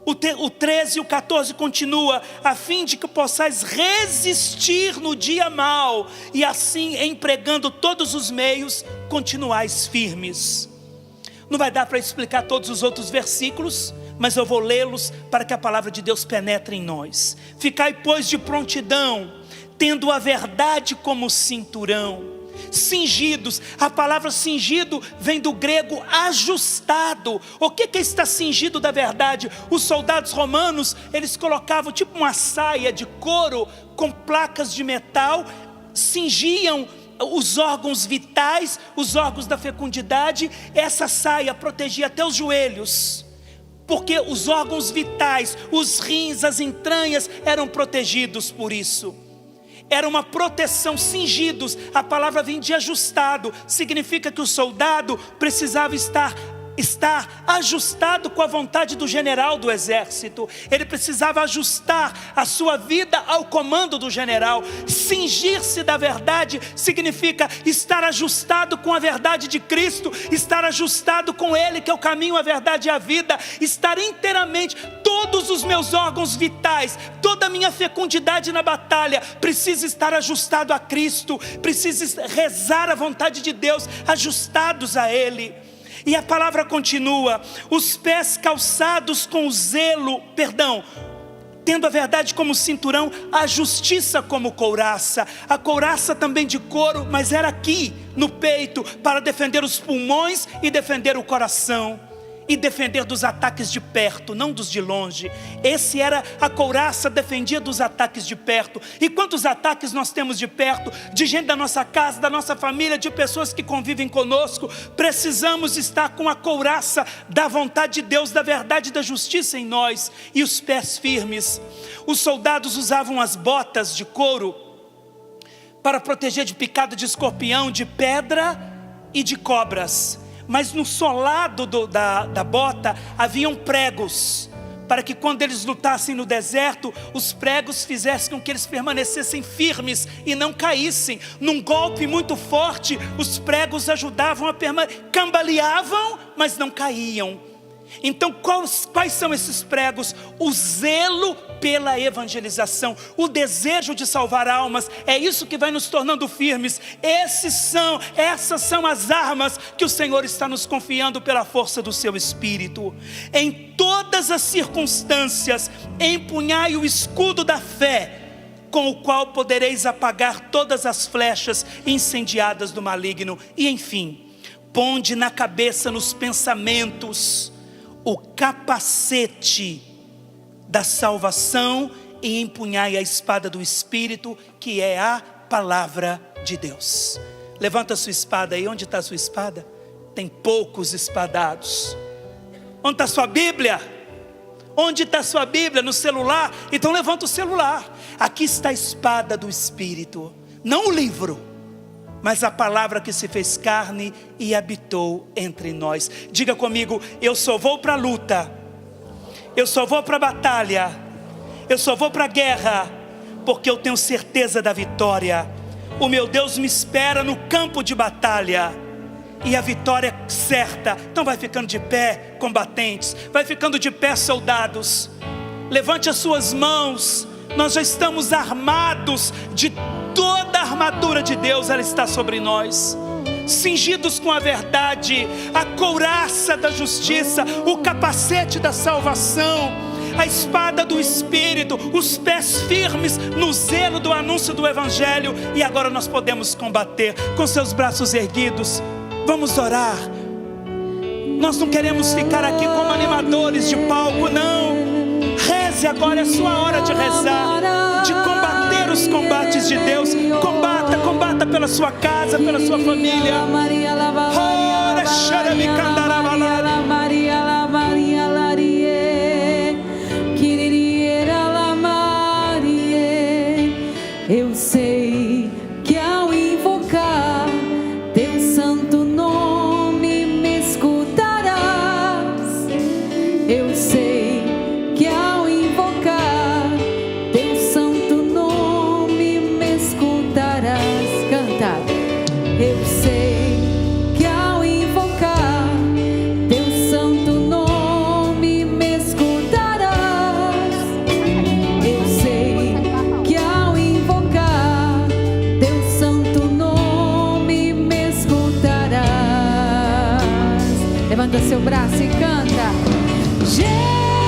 O 13 e o 14 continua: a fim de que possais resistir no dia mau, e assim, empregando todos os meios, continuais firmes. Não vai dar para explicar todos os outros versículos, mas eu vou lê-los para que a palavra de Deus penetre em nós. Ficai, pois, de prontidão, tendo a verdade como cinturão, cingidos. A palavra cingido vem do grego ajustado. O que é estar cingido da verdade? Os soldados romanos, eles colocavam tipo uma saia de couro com placas de metal, cingiam os órgãos vitais, os órgãos da fecundidade. Essa saia protegia até os joelhos, porque os órgãos vitais, os rins, as entranhas eram protegidos por isso. Era uma proteção, cingidos. A palavra vem de ajustado, significa que o soldado precisava estar ajustado com a vontade do general do exército. Ele precisava ajustar a sua vida ao comando do general. Cingir-se da verdade significa estar ajustado com a verdade de Cristo, estar ajustado com Ele, que é o caminho, a verdade e a vida. Estar inteiramente, todos os meus órgãos vitais, toda a minha fecundidade na batalha precisa estar ajustado a Cristo, precisa rezar a vontade de Deus, ajustados a Ele. E a palavra continua: os pés calçados com o zelo, tendo a verdade como cinturão, a justiça como couraça. A couraça também de couro, mas era aqui no peito, para defender os pulmões e defender o coração. E defender dos ataques de perto, não dos de longe. Esse era a couraça, defendia dos ataques de perto. E quantos ataques nós temos de perto? De gente da nossa casa, da nossa família, de pessoas que convivem conosco. Precisamos estar com a couraça da vontade de Deus, da verdade e da justiça em nós. E os pés firmes. Os soldados usavam as botas de couro para proteger de picada de escorpião, de pedra e de cobras. Mas no solado da bota haviam pregos, para que quando eles lutassem no deserto, os pregos fizessem com que eles permanecessem firmes e não caíssem. Num golpe muito forte, os pregos ajudavam a permanecer, cambaleavam, mas não caíam. Então quais são esses pregos? O zelo pela evangelização, o desejo de salvar almas. É isso que vai nos tornando firmes. Essas são as armas que o Senhor está nos confiando pela força do seu Espírito. Em todas as circunstâncias, empunhai o escudo da fé, com o qual podereis apagar todas as flechas incendiadas do maligno. E enfim, ponde na cabeça, nos pensamentos, o capacete da salvação e empunhai a espada do Espírito, que é a palavra de Deus. Levanta a sua espada aí. Onde está a sua espada? Tem poucos espadados. Onde está a sua Bíblia? Onde está a sua Bíblia? No celular? Então levanta o celular. Aqui está a espada do Espírito. Não o livro, mas a palavra que se fez carne e habitou entre nós. Diga comigo: eu só vou para a luta, eu só vou para a batalha, eu só vou para a guerra, porque eu tenho certeza da vitória. O meu Deus me espera no campo de batalha, e a vitória é certa. Então vai ficando de pé, combatentes, vai ficando de pé, soldados. Levante as suas mãos. Nós já estamos armados de toda a armadura de Deus, ela está sobre nós, cingidos com a verdade, a couraça da justiça, o capacete da salvação, a espada do Espírito, os pés firmes no zelo do anúncio do Evangelho. E agora nós podemos combater. Com seus braços erguidos, vamos orar. Nós não queremos ficar aqui como animadores de palco, não. Reze agora, é a sua hora de rezar, de combater os combates de Deus. Combata pela sua casa, pela sua família. Ora, sei que ao invocar teu santo nome me escutarás. Canta. Eu sei que ao invocar teu santo nome me escutarás. Eu sei que ao invocar teu santo nome me escutarás. Levanta seu braço e canta. Jesus.